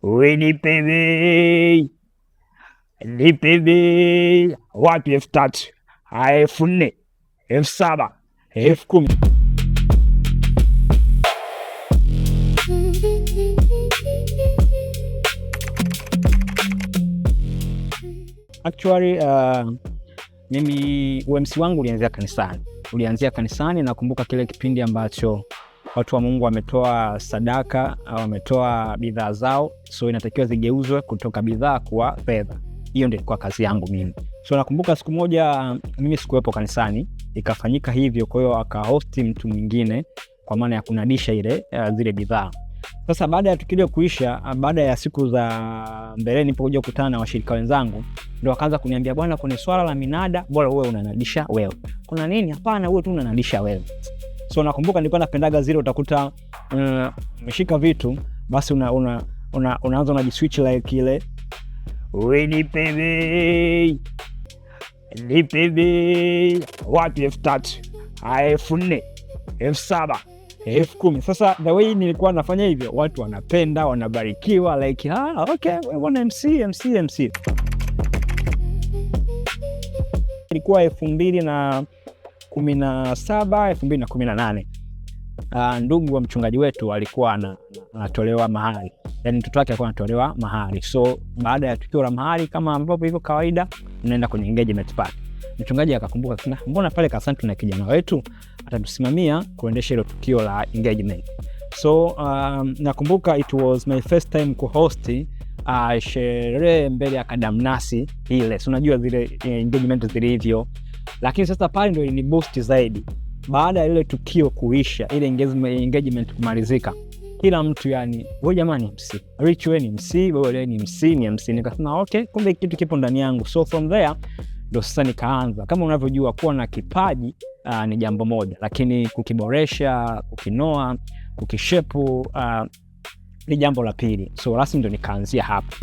We nipe bei, nipe bei. Wapi 3,000, 4,000, 7,000, 10,000. Actually, mimi UMC wangu ulianzia kanisani. Nakumbuka kile kipindi ambacho watu wa Mungu wametoa sadaka au wametoa bidhaa zao, so inatakiwa zigeuzwe kutoka bidhaa kuwa fedha. Hiyo ndio ilikuwa kazi yangu mimi. So nakumbuka siku moja mimi sikuwepo kanisani, ikafanyika hivyo, kwa hiyo akahosti mtu mwingine kwa maana ya kunadisha zile bidhaa. Sasa baada ya tukio kuisha, baada ya siku za mbele nilipokuja kukutana na washirika wenzangu, ndio wakaanza kuniambia, bwana, kwenye swala la minada bora wewe unanadisha wewe. Kuna nini? Hapana, wewe tu unanadisha wewe. So nakumbuka nilikuwa napendaga zile, utakuta umeshika vitu basi unaanza unajiswitch like ile, we nipe bei, nipe bei. Wapi 3,000, 4,000, 7,000, 10,000. Sasa the way nilikuwa nafanya hivyo, watu wanapenda, wanabarikiwa like okay, we want MC. Ilikuwa 2017, 2018. Ndugu wa mchungaji wetu alikuwa anatolewa mahali, yani mtoto wake alikuwa anatolewa mahali. So baada ya tukio la mahali, kama ambapo hivyo kawaida, tunaenda kwenye engagement party. Mchungaji akakumbuka, mbona pale Kasani tuna kijana wetu atatusimamia kuendesha hilo tukio la engagement. So nakumbuka it was my first time kuhost sherehe mbele ya kadamnasi ile. So unajua zile engagement zilivyo, lakini sasa pale ndio ni boost zaidi. Baada ya ile tukio kuisha, ile engagement kumalizika, kila mtu yani, wewe jamani MC, Rich wewe ni MC, wewe ni MC. Nikasema okay, kumbe kitu kipo ndani yangu. So from there ndo sasa nikaanza. Kama unavyojua, kuwa na kipaji ni jambo moja, lakini kukiboresha, kukinoa, kukishepu ni jambo la pili. So rasmi ndo nikaanzia hapa.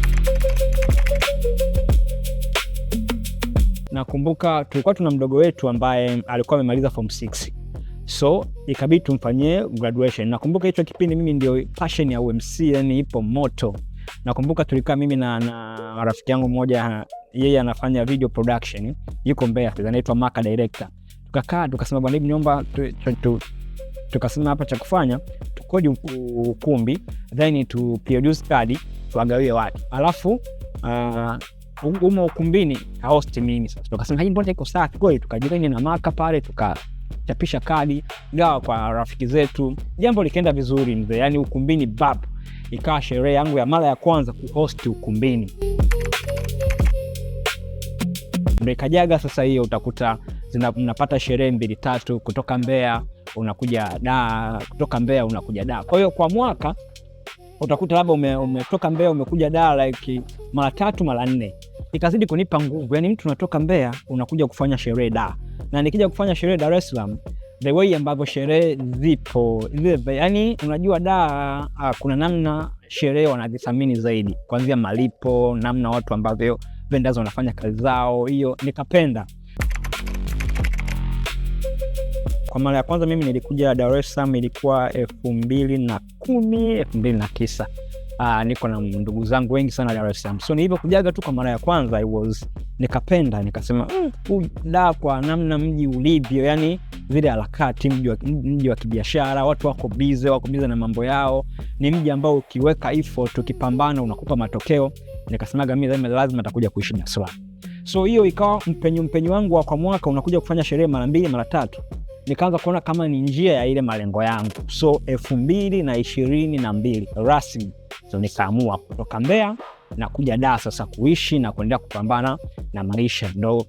Nakumbuka tulikuwa tuna mdogo wetu ambaye alikuwa amemaliza form 6. So ikabidi tumfanyie graduation. Nakumbuka hicho kipindi mimi ndio passion ya UMC yani ipo moto. Nakumbuka tulikaa mimi na rafiki yangu mmoja, yeye anafanya video production, yuko Mbeya, anaitwa Maka Director. Tukakaa tukasema, bwana, niomba tukasema hapa cha kufanya, tukodi ukumbi, then to produce card tuagawie watu. Alafu umo ukumbini host mimi. Sasa tukasema hii mbona iko safi, kwa hiyo tukajirani na Maka pale, tukachapisha kadi gawa kwa rafiki zetu. Jambo likaenda vizuri mzee, yani ukumbini bab. Ikawa sherehe yangu ya mara ya kwanza kuhost ukumbini. Kajaga sasa hiyo utakuta mnapata sherehe 2-3 kutoka Mbeya unakuja Dar, kutoka Mbeya unakuja Dar. Kwa hiyo kwa mwaka utakuta labda umetoka Mbeya umekuja Dar like mara 3 mara 4. Ikazidi kunipa nguvu, yani mtu unatoka Mbeya unakuja kufanya sherehe Dar, na nikija kufanya sherehe Dar es Salaam, the way ambavyo sherehe zipo yani unajua Dar kuna namna sherehe wanadithamini zaidi, kuanzia malipo, namna watu ambavyo vendors wanafanya kazi zao. Hiyo nikapenda. Kwa mara ya kwanza mimi nilikuja Dar es Salaam ilikuwa 2010, 2009. Niko na ndugu zangu wengi sana Dar es Salaam. So nilipokujaga tu kwa mara ya kwanza nikapenda, nikasema Dar kwa namna mji ulivyo, yani zile harakati, mji wa kibiashara, watu wako busy na mambo yao. Ni mji ambao ukiweka effort, ukipambana unakupa matokeo. Nikasemaga mimi lazima nitakuja kuishi Dar es Salaam. So hiyo ikawa mpenyo wangu wa kwa mwaka unakuja kufanya sherehe mara 2 mara 3. Nikaanza kuona kama ni njia ya ile malengo yangu. So 2022 rasmi so nikaamua kutoka Mbeya na kuja Dar sasa kuishi na kuendelea kupambana na maisha. Ndo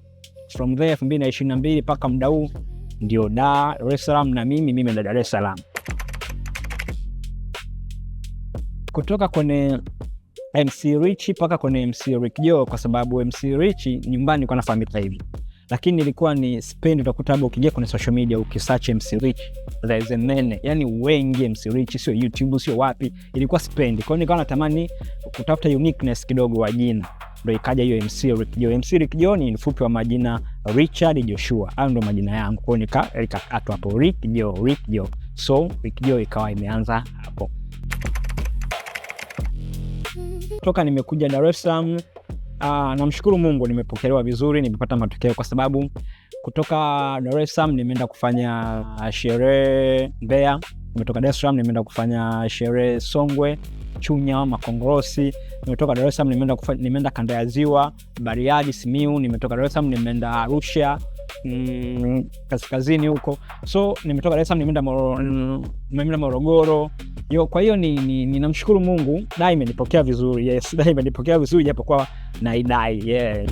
from there 2022 mpaka muda huu ndio Dar es Salaam na mimi na Dar es Salaam. Kutoka kwenye MC Rich mpaka kwenye MC Rick Joe, kwa sababu MC Rich nyumbani kwa nafahamika hivi. Lakini nilikuwa ni spend, utakuta hapo ukija kwenye social media ukisearch MC Rich there is a man, yani wengi MC Rich, sio YouTube sio wapi, ilikuwa spend. Kwa hiyo nikawa natamani kutafuta uniqueness kidogo wa jina, ndio ikaja hiyo MC Rick Joe. MC Rick Joe ni mfupi wa majina Richard Joshua, hayo ndio majina yangu. Kwa hiyo nikakatwa hapo Rick Joe. So Rick Joe ikawa imeanza hapo. toka nimekuja Dar es Salaam, namshukuru Mungu nimepokelewa vizuri, nimepata matokeo kwa sababu kutoka Dar es Salaam nimeenda kufanya sherehe Mbeya, nimetoka Dar es Salaam nimeenda kufanya sherehe Songwe, Chunya, Makongorosi, nimetoka Dar es Salaam nimeenda Kanda ya Ziwa, Bariadi, Simiu, nimetoka Dar es Salaam nimeenda Arusha, kaskazini huko. So nimetoka Dar es Salaam nimeenda Morogoro. Kwa hiyo ninamshukuru Mungu, dai imenipokea vizuri. Yes, dai imenipokea vizuri japokuwa naidai. Yeah.